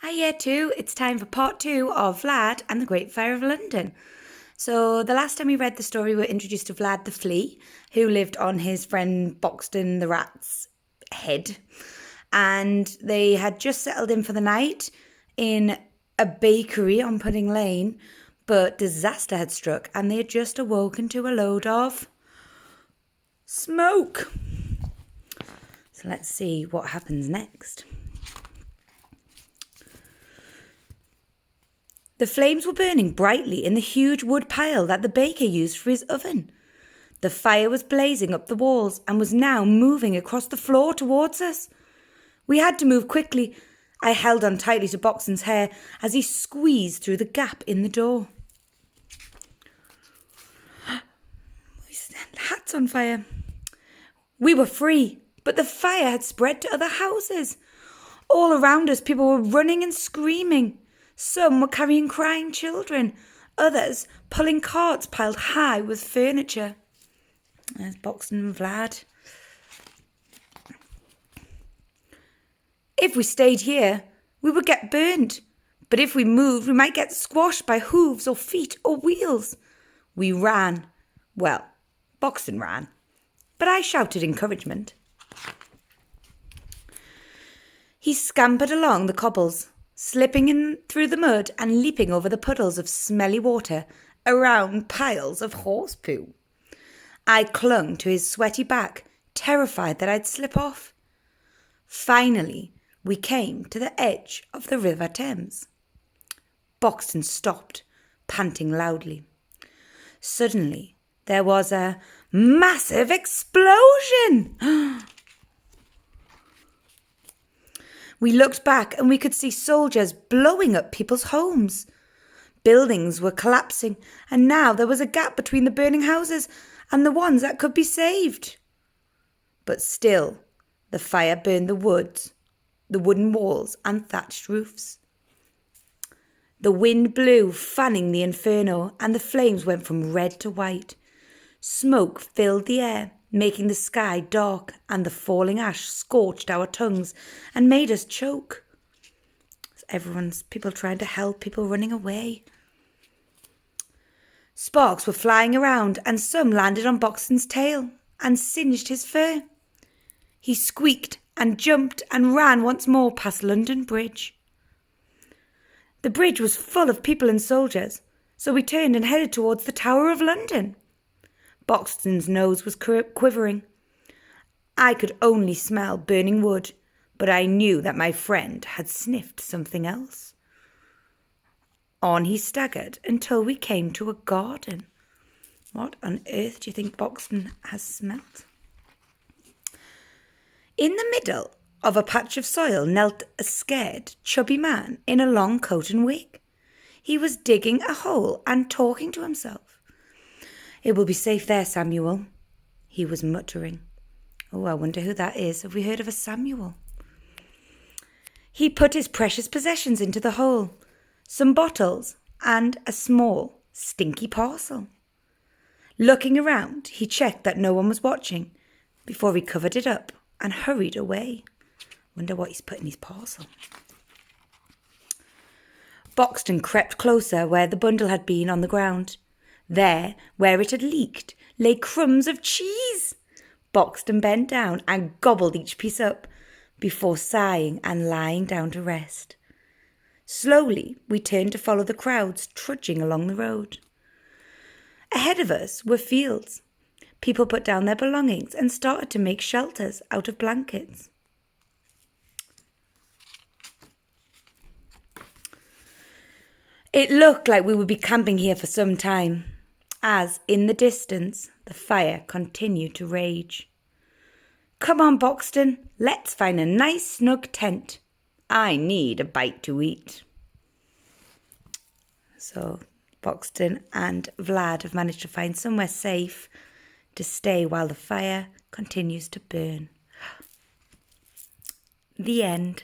Hiya too, it's time for part 2 of Vlad and the Great Fire of London. So the last time we read the story, we were introduced to Vlad the Flea, who lived on his friend Boxton the Rat's head. And they had just settled in for the night in a bakery on Pudding Lane, but disaster had struck and they had just awoken to a load of smoke. So let's see what happens next. The flames were burning brightly in the huge wood pile that the baker used for his oven. The fire was blazing up the walls and was now moving across the floor towards us. We had to move quickly. I held on tightly to Boxton's hair as he squeezed through the gap in the door. His hat's on fire. We were free, but the fire had spread to other houses. All around us, people were running and screaming. Some were carrying crying children, others pulling carts piled high with furniture. There's Boxton and Vlad. If we stayed here, we would get burnt. But if we moved, we might get squashed by hooves or feet or wheels. We ran. Well, Boxton ran. But I shouted encouragement. He scampered along the cobbles, slipping in through the mud and leaping over the puddles of smelly water around piles of horse poo. I clung to his sweaty back, terrified that I'd slip off. Finally, we came to the edge of the River Thames. Boxton stopped, panting loudly. Suddenly, there was a massive explosion. We looked back and we could see soldiers blowing up people's homes. Buildings were collapsing, and now there was a gap between the burning houses and the ones that could be saved. But still, the fire burned the wooden walls and thatched roofs. The wind blew, fanning the inferno, and the flames went from red to white. Smoke filled the air, making the sky dark, and the falling ash scorched our tongues and made us choke. People trying to help, people running away. Sparks were flying around, and some landed on Boxton's tail and singed his fur. He squeaked and jumped and ran once more past London Bridge. The bridge was full of people and soldiers, so we turned and headed towards the Tower of London. Boxton's nose was quivering. I could only smell burning wood, but I knew that my friend had sniffed something else. On he staggered until we came to a garden. What on earth do you think Boxton has smelt? In the middle of a patch of soil knelt a scared, chubby man in a long coat and wig. He was digging a hole and talking to himself. "It will be safe there, Samuel," he was muttering. Oh, I wonder who that is. Have we heard of a Samuel? He put his precious possessions into the hole, some bottles and a small, stinky parcel. Looking around, he checked that no one was watching before he covered it up and hurried away. Wonder what he's put in his parcel. Boxton crept closer where the bundle had been on the ground. There, where it had leaked, lay crumbs of cheese. Boxton bent down and gobbled each piece up before sighing and lying down to rest. Slowly, we turned to follow the crowds trudging along the road. Ahead of us were fields. People put down their belongings and started to make shelters out of blankets. It looked like we would be camping here for some time, as, in the distance, the fire continued to rage. "Come on, Boxton, let's find a nice snug tent. I need a bite to eat." So Boxton and Vlad have managed to find somewhere safe to stay while the fire continues to burn. The end.